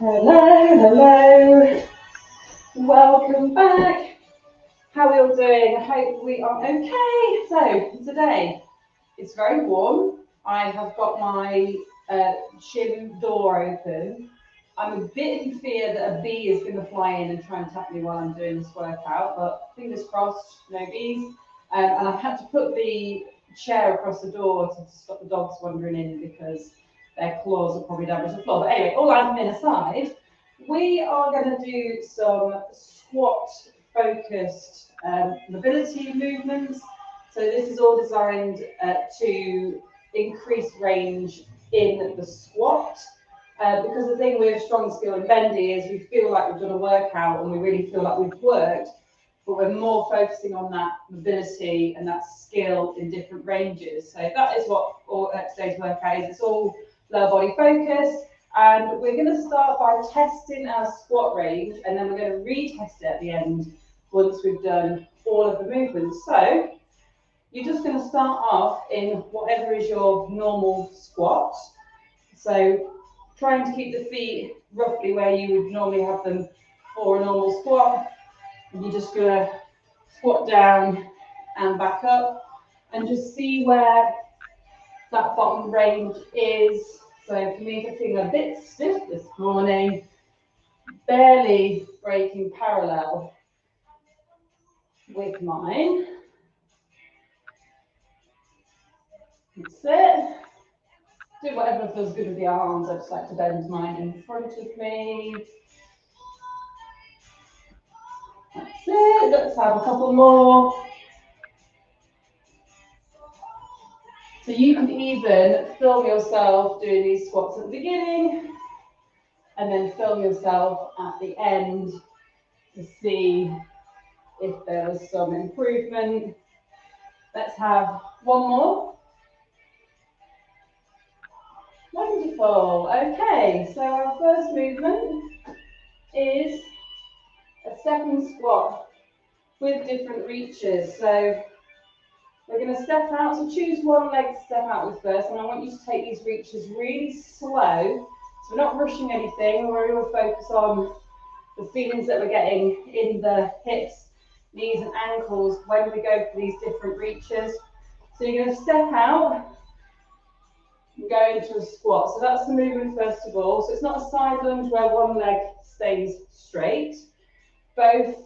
Hello, hello. Welcome back. How are we all doing? I hope we are okay. So today it's very warm. I have got my gym door open. I'm a bit in fear that a bee is going to fly in and try and tap me while I'm doing this workout, but fingers crossed, no bees. And I've had to put the chair across the door to stop the dogs wandering in because their claws will probably damage the floor. But anyway, all admin aside, we are going to do some squat focused mobility movements. So this is all designed to increase range in the squat. Because the thing with strong skill in Bendy is we feel like we've done a workout and we really feel like we've worked, but we're more focusing on that mobility and that skill in different ranges. So that is what today's workout is. It's all lower body focused. And we're going to start by testing our squat range, and then we're going to retest it at the end once we've done all of the movements. So you're just going to start off in whatever is your normal squat. So trying to keep the feet roughly where you would normally have them for a normal squat. And you're just going to squat down and back up and just see where that bottom range is. So for me, I'm feeling a bit stiff this morning, barely breaking parallel with mine. That's it. Do whatever feels good with the arms. I just like to bend mine in front of me. That's it. Let's have a couple more. So you can even film yourself doing these squats at the beginning and then film yourself at the end to see if there was some improvement. Let's have one more. Wonderful. Okay, so our first movement is a second squat with different reaches. So we're going to step out. So choose one leg to step out with first, and I want you to take these reaches really slow. So we're not rushing anything. We're going to focus on the feelings that we're getting in the hips, knees, and ankles when we go for these different reaches. So you're going to step out and go into a squat. So that's the movement first of all. So it's not a side lunge where one leg stays straight. Both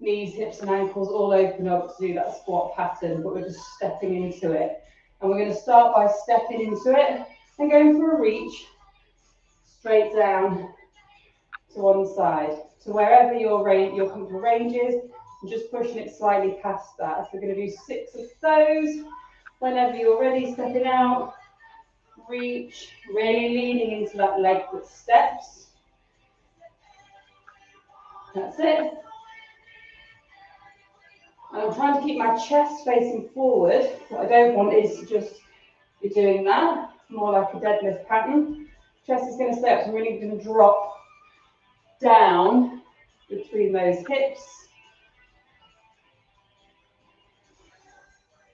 knees, hips, and ankles all open up to do that squat pattern, but we're just stepping into it. And we're going to start by stepping into it and going for a reach straight down to one side. So wherever your comfortable range is, and just pushing it slightly past that. So we're going to do 6 of those. Whenever you're ready, stepping out, reach, really leaning into that leg that steps. That's it. And I'm trying to keep my chest facing forward. What I don't want is to just be doing that, more like a deadlift pattern. Chest is going to stay up, so I'm really going to drop down between those hips.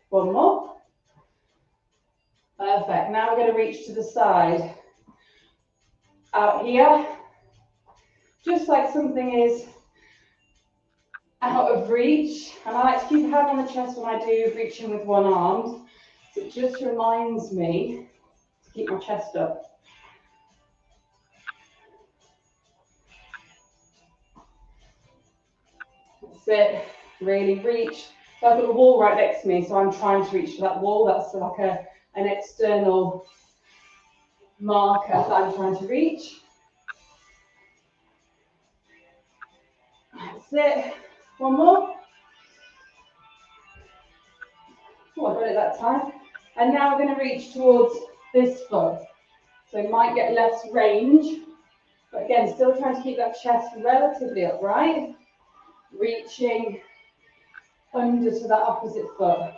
One more. Perfect. Now we're going to reach to the side. Out here, just like something is out of reach. And I like to keep a hand on the chest when I do reaching with one arm. So it just reminds me to keep my chest up. That's it. Really reach. So I've got a wall right next to me, so I'm trying to reach to that wall. That's like an external marker that I'm trying to reach. That's it. One more. Oh, I got it that time. And now we're going to reach towards this foot. So you might get less range, but again, still trying to keep that chest relatively upright. Reaching under to that opposite foot.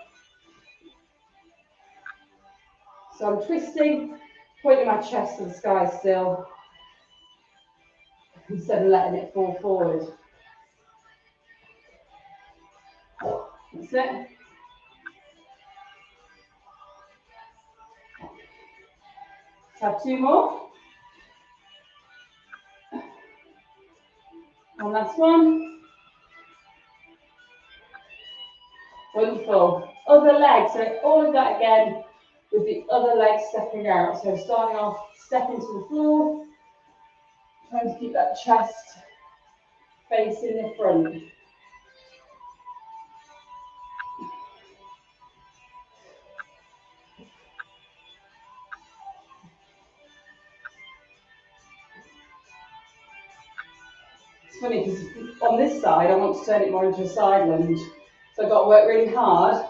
So I'm twisting, pointing my chest to the sky still, instead of letting it fall forward. That's it. Let's have 2 more. And last one. Wonderful. Other leg, so all of that again with the other leg stepping out. So starting off, step into the floor, trying to keep that chest facing the front. It's funny because on this side I want to turn it more into a side lunge. So I've got to work really hard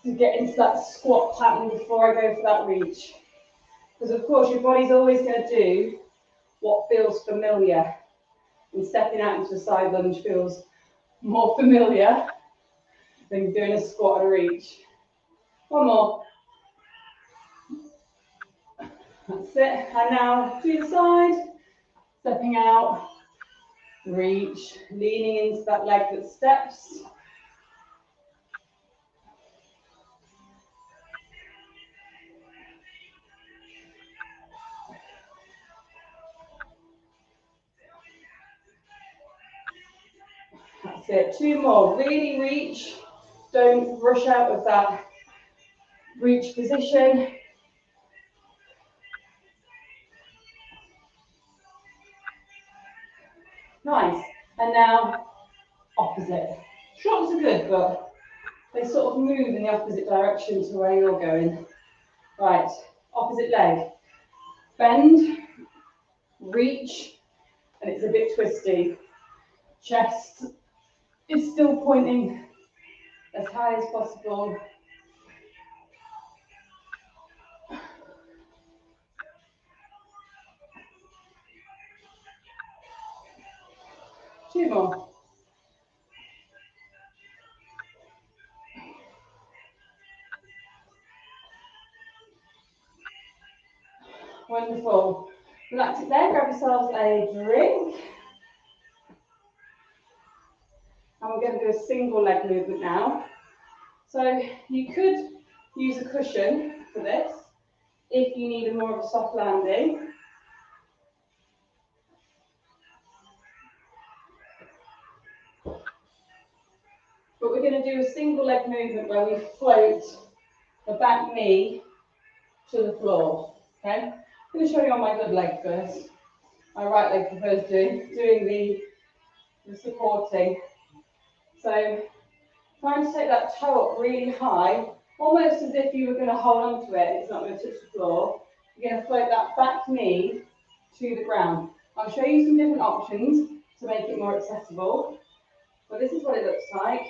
to get into that squat pattern before I go for that reach. Because of course your body's always going to do what feels familiar. And stepping out into a side lunge feels more familiar than doing a squat and a reach. One more. That's it. And now to the side, stepping out, reach, leaning into that leg that steps. That's it. Two more. Really reach. Don't rush out of that reach position. Nice. And now opposite. Shots are good, but they sort of move in the opposite direction to where you're going. Right. Opposite leg. Bend, reach, and it's a bit twisty. Chest is still pointing as high as possible. Two more. Wonderful. Relax it there, grab yourselves a drink. And we're going to do a single leg movement now. So you could use a cushion for this if you need a more of a soft landing. But we're going to do a single leg movement where we float the back knee to the floor. Okay? I'm going to show you on my good leg first. My right leg prefers doing the supporting. So trying to take that toe up really high, almost as if you were going to hold on to it and it's not going to touch the floor. You're going to float that back knee to the ground. I'll show you some different options to make it more accessible. But this is what it looks like.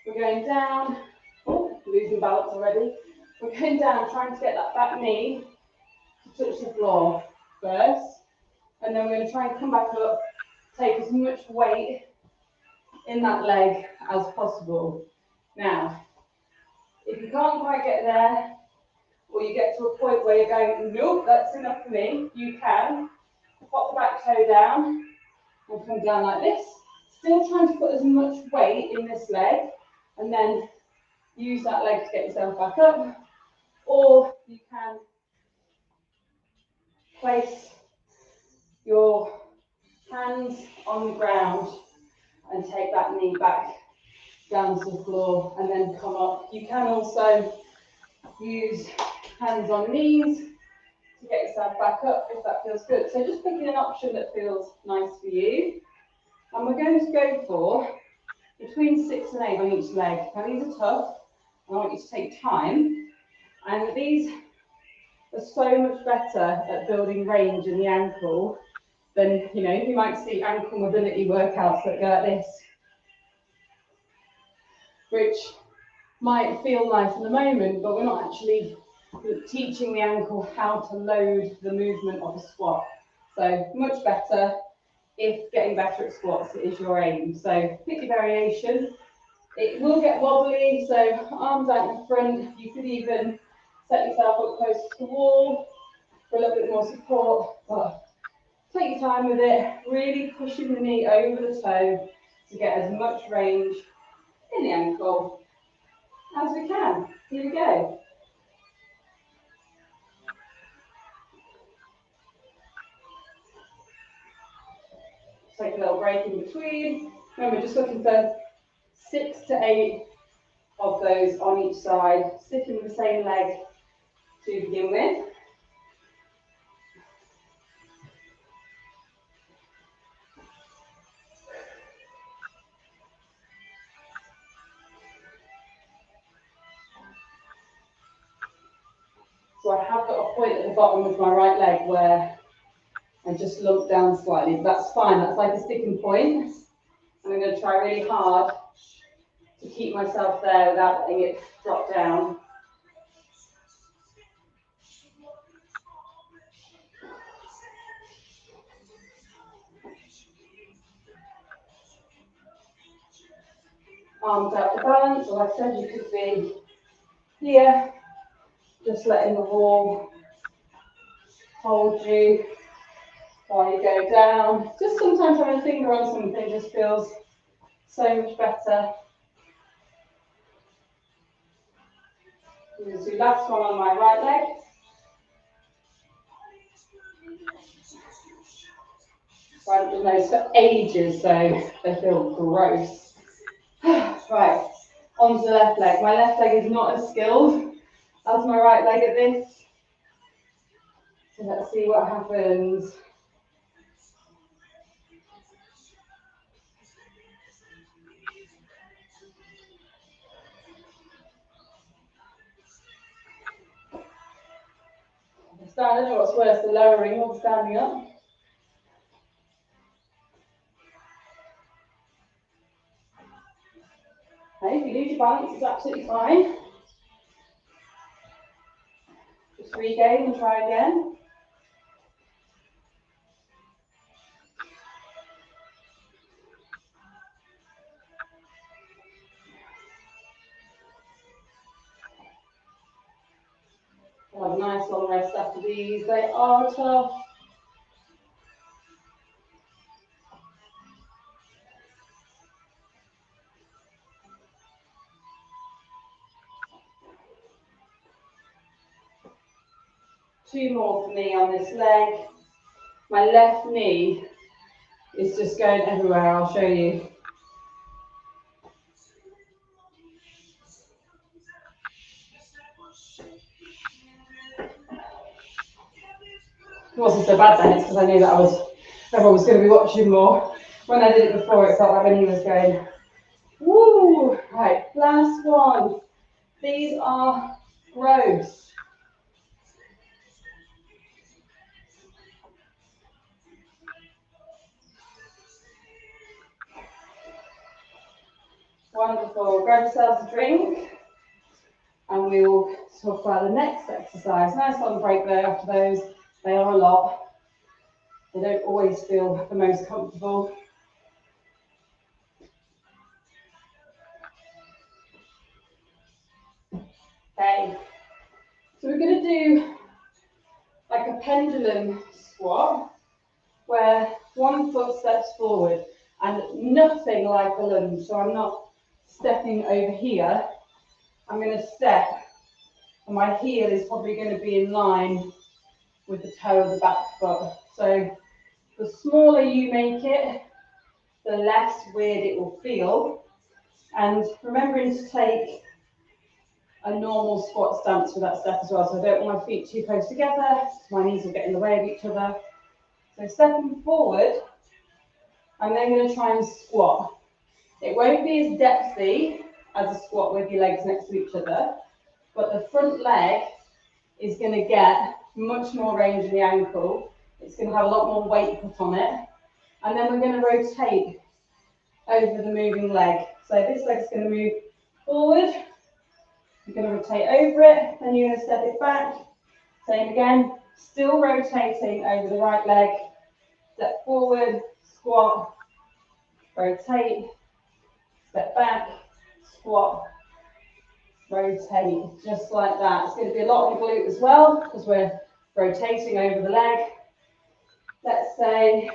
We're going down, oh, losing balance already. We're going down, trying to get that back knee to touch the floor first. And then we're going to try and come back up, take as much weight in that leg as possible. Now, if you can't quite get there, or you get to a point where you're going, nope, that's enough for me, you can pop the back toe down and come down like this. Still trying to put as much weight in this leg, and then use that leg to get yourself back up. Or you can place your hands on the ground and take that knee back down to the floor and then come up. You can also use hands on knees to get yourself back up if that feels good. So just picking an option that feels nice for you. And we're going to go for between 6 and 8 on each leg. Now these are tough, and I want you to take time. And these are so much better at building range in the ankle than, you might see ankle mobility workouts that go like this, which might feel nice in the moment, but we're not actually teaching the ankle how to load the movement of a squat. So much better if getting better at squats is your aim. So pick your variation. It will get wobbly, so arms out in front. You could even set yourself up close to the wall for a little bit more support. But take your time with it, really pushing the knee over the toe to get as much range in the ankle as we can. Here we go. Take a little break in between. Remember, just looking for 6 to 8 of those on each side, sticking with the same leg to begin with. So I have got a point at the bottom with my right leg where I just lump down slightly, but that's fine, that's like a sticking point. And I'm going to try really hard to keep myself there without letting it drop down. Arms out for balance, so like I said, you could be here, just letting the wall hold you while you go down. Just sometimes having a finger on something just feels so much better. We'll do last one on my right leg. I've done those for ages, so they feel gross. Right, onto the left leg. My left leg is not as skilled as my right leg at this. So let's see what happens. I don't know what's worse, the lowering or standing up. Okay, if you lose your balance, it's absolutely fine. Just regain and try again. We'll have a nice long rest after these. They are tough. Two more for me on this leg. My left knee is just going everywhere. I'll show you. It wasn't so bad then, it's because I knew that everyone was going to be watching more. When I did it before, it felt like when he was going, woo! Right, last one. These are gross. Wonderful. Grab yourselves a drink and we will talk about the next exercise. Nice long break there after those. They are a lot. They don't always feel the most comfortable. Okay, so we're going to do like a pendulum squat where one foot steps forward and nothing like a lunge. So I'm not stepping over here. I'm going to step and my heel is probably going to be in line with the toe of the back foot. So the smaller you make it, the less weird it will feel. And remembering to take a normal squat stance for that step as well. So I don't want my feet too close together, my knees will get in the way of each other. So stepping forward, I'm then going to try and squat. It won't be as depthy as a squat with your legs next to each other, but the front leg is going to get much more range in the ankle. It's going to have a lot more weight put on it. And then we're going to rotate over the moving leg. So this leg's going to move forward. You're going to rotate over it, then you're going to step it back. Same again, still rotating over the right leg. Step forward, squat, rotate, step back, squat, rotate, just like that. It's going to be a lot on the glute as well because we're rotating over the leg. Let's say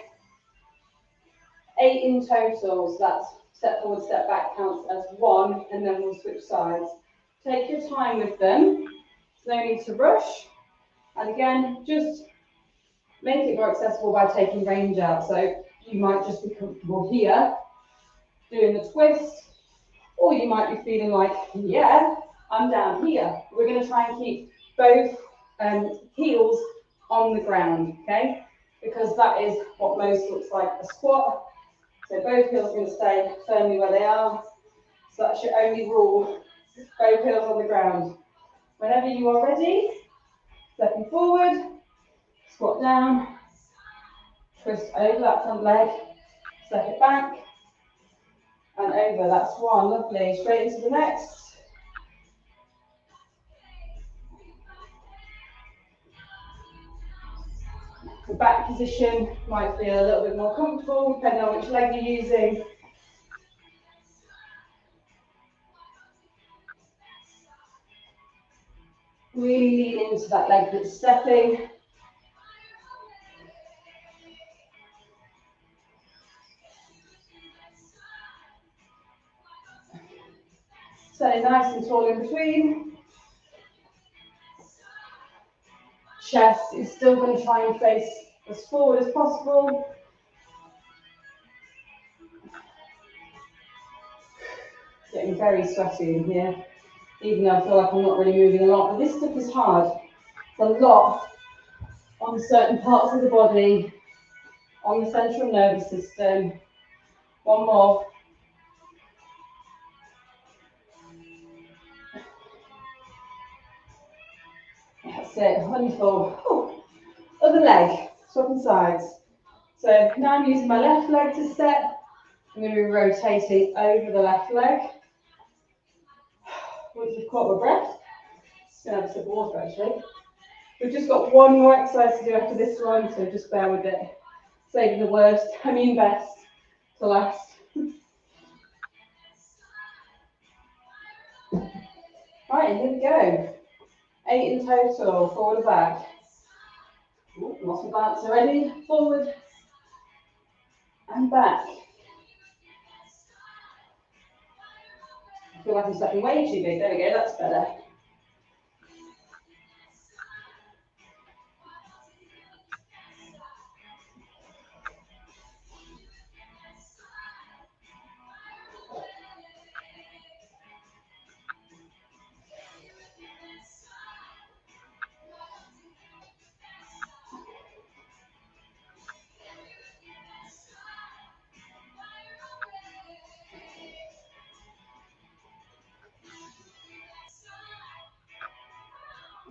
8 in total, so that's step forward, step back counts as 1, and then we'll switch sides. Take your time with them, no need to rush, and again, just make it more accessible by taking range out. So You might just be comfortable here doing the twist, or you might be feeling like, yeah, I'm down here. We're going to try and keep both heels on the ground, okay? Because that is what most looks like a squat. So both heels are going to stay firmly where they are. So that's your only rule, both heels on the ground. Whenever you are ready, stepping forward, squat down, twist over that front leg, step it back, and over. That's one, lovely. Straight into the next. The back position might feel a little bit more comfortable, depending on which leg you're using. Really lean into that leg that's stepping. Stay nice and tall in between. Chest is still going to try and face as forward as possible. Getting very sweaty in here, even though I feel like I'm not really moving a lot. But this stuff is hard. It's a lot on certain parts of the body, on the central nervous system. One more. That's it, wonderful. Ooh. Other leg, swapping sides. So now I'm using my left leg to step. I'm going to be rotating over the left leg. Once we've caught my breath, just going to have a sip of water actually. We've just got one more exercise to do after this one, so just bear with it. Saving the worst, I mean best, to last. Right, here we go. 8 in total, forward and back. Ooh, lost my balance already. Forward and back. I feel like I'm stepping way too big. There we go, that's better.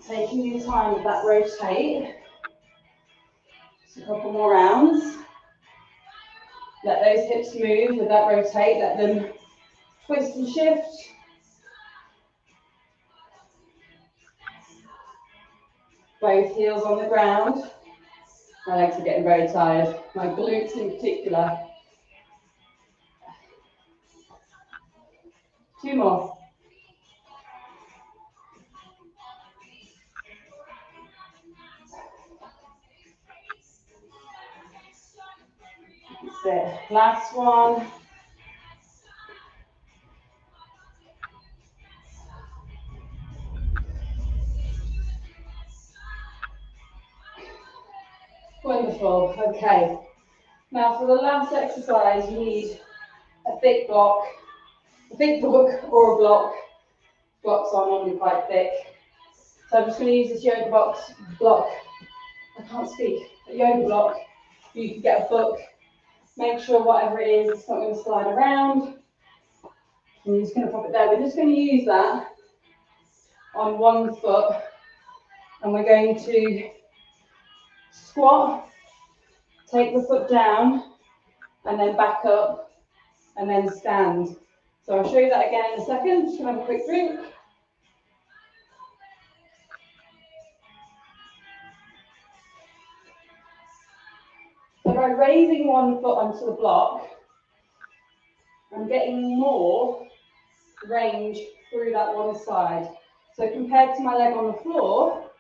Taking your time with that rotate. Just a couple more rounds. Let those hips move with that rotate. Let them twist and shift. Both heels on the ground. My legs are getting very tired. My glutes in particular. 2 more. That's it. Last one. Wonderful. Okay. Now for the last exercise, you need a thick block, a thick book or a block. Blocks are normally quite thick. So I'm just going to use this yoga block. I can't speak. A yoga block. You can get a book. Make sure whatever it is, it's not going to slide around. And you're just going to pop it there. We're just going to use that on one foot. And we're going to squat, take the foot down, and then back up, and then stand. So I'll show you that again in a second. Just going to have a quick drink. So by raising one foot onto the block, I'm getting more range through that one side. So compared to my leg on the floor,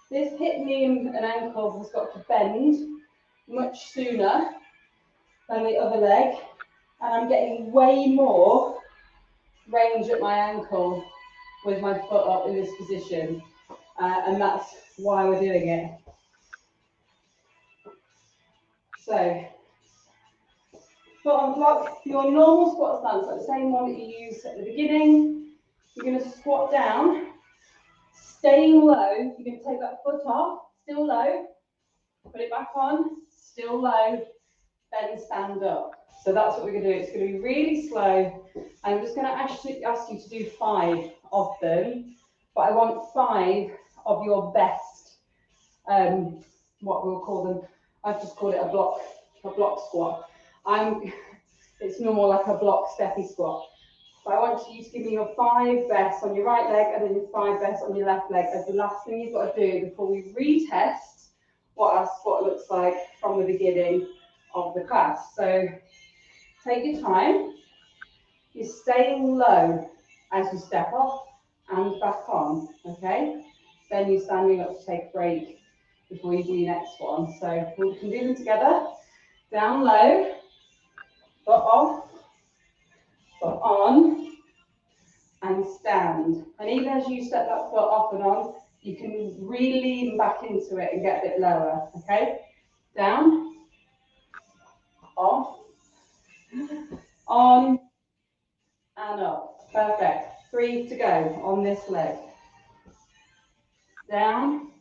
this hip, knee and ankle has got to bend much sooner than the other leg. And I'm getting way more range at my ankle with my foot up in this position. And that's why we're doing it. So Foot on block. Your normal squat stance, like the same one that you used at the beginning. You're going to squat down, staying low. You're going to take that foot off, still low. Put it back on, still low. Then stand up. So that's what we're going to do. It's going to be really slow. I'm just going to actually ask you to do 5 of them, but I want 5 of your best, what we'll call them. I've just called it a block squat. It's normal like a block steppy squat. But I want you to give me your 5 best on your right leg and then your 5 best on your left leg as the last thing you've got to do before we retest what our squat looks like from the beginning of the class. So take your time. You're staying low as you step off and back on, okay? Then you're standing up to take a break before you do your next one. So we can do them together. Down low, foot off, foot on, and stand. And even as you step that foot off and on, you can really lean back into it and get a bit lower, okay? Down, off, on, and up. Perfect. 3 to go on this leg. Down,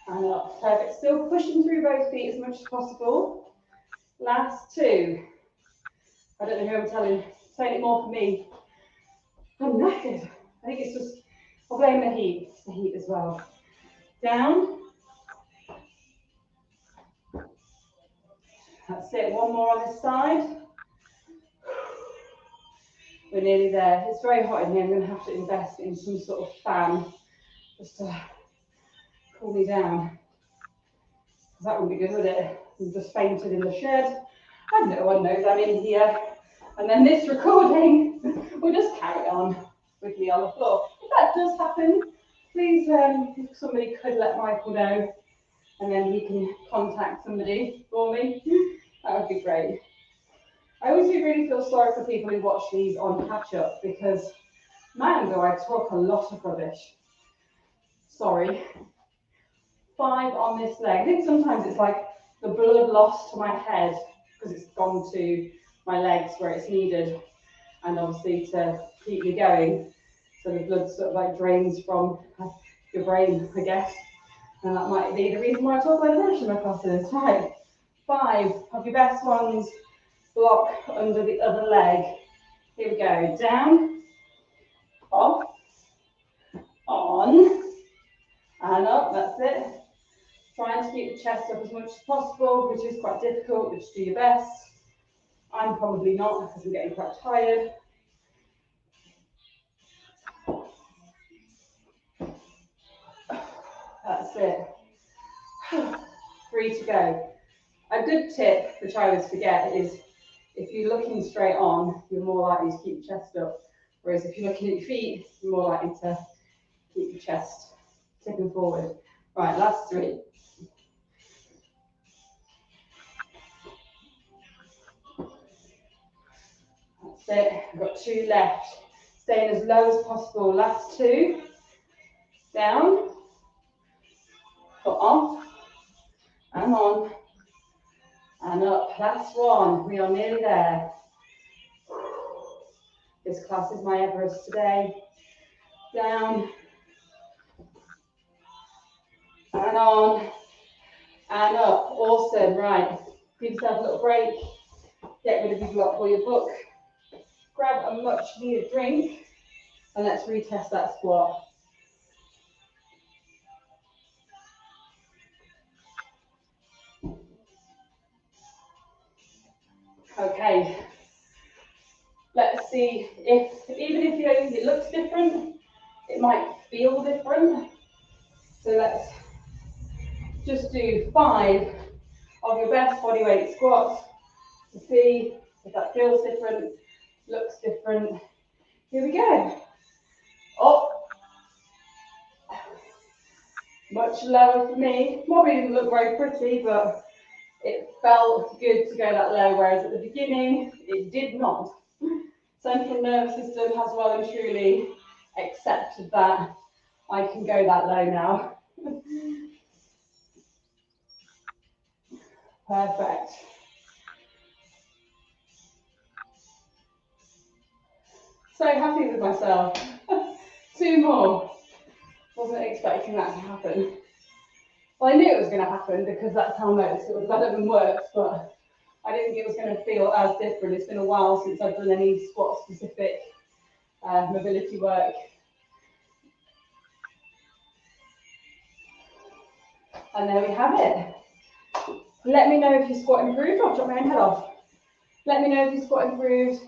and up. Perfect. Still pushing through both feet as much as possible. Last 2. I don't know who I'm saying it more for me. I'm knackered. I think it's just, I'll blame the heat. It's the heat as well. Down. That's it. One more on this side. We're nearly there. It's very hot in here. I'm going to have to invest in some sort of fan just to cool me down. That wouldn't be good, would it? I'm just fainted in the shed. And no one knows I'm in here. And then this recording will just carry on with me on the floor. If that does happen, please, if somebody could let Michael know, and then he can contact somebody for me, that would be great. I always do really feel sorry for people who watch these on catch up, because man, do I talk a lot of rubbish. Sorry. 5 on this leg. I think sometimes it's like the blood lost to my head because it's gone to my legs where it's needed, and obviously to keep me going. So the blood sort of like drains from your brain, I guess. And that might be the reason why I talk like rubbish in my classes. Right. 5 of your best ones. Block under the other leg. Here we go. Down, off, on, and up. That's it. Trying to keep the chest up as much as possible, which is quite difficult, but just do your best. I'm probably not, because I'm getting quite tired. That's it. 3 to go. A good tip, which I always forget, is if you're looking straight on, you're more likely to keep your chest up. Whereas if you're looking at your feet, you're more likely to keep your chest tipping forward. Right, last 3. That's it. I've got 2 left. Staying as low as possible. Last 2. Down. Foot off. And on. And up. Last 1. We are nearly there. This class is my Everest today. Down. And on. And up. Awesome. Right. Give yourself a little break. Get rid of your block or your book. Grab a much needed drink. And let's retest that squat. Okay. Let's see if, even if you don't think it looks different, it might feel different. So let's just do 5 of your best bodyweight squats to see if that feels different, looks different. Here we go. Up. Much lower for me. Probably didn't look very pretty, but it felt good to go that low, whereas at the beginning, it did not. Central nervous system has well and truly accepted that I can go that low now. Perfect. So happy with myself. 2 more. Wasn't expecting that to happen. Well, I knew it was going to happen because that's how most sort of development works, but I didn't think it was going to feel as different. It's been a while since I've done any squat specific mobility work. And there we have it. Let me know if your squat improved. I'll drop my own head off. Let me know if your squat improved.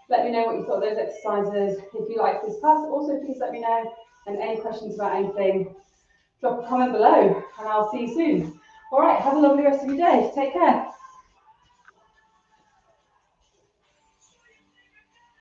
Let me know what you thought of those exercises. If you like this class, also please let me know. And any questions about anything, drop a comment below and I'll see you soon. All right, have a lovely rest of your day. Take care.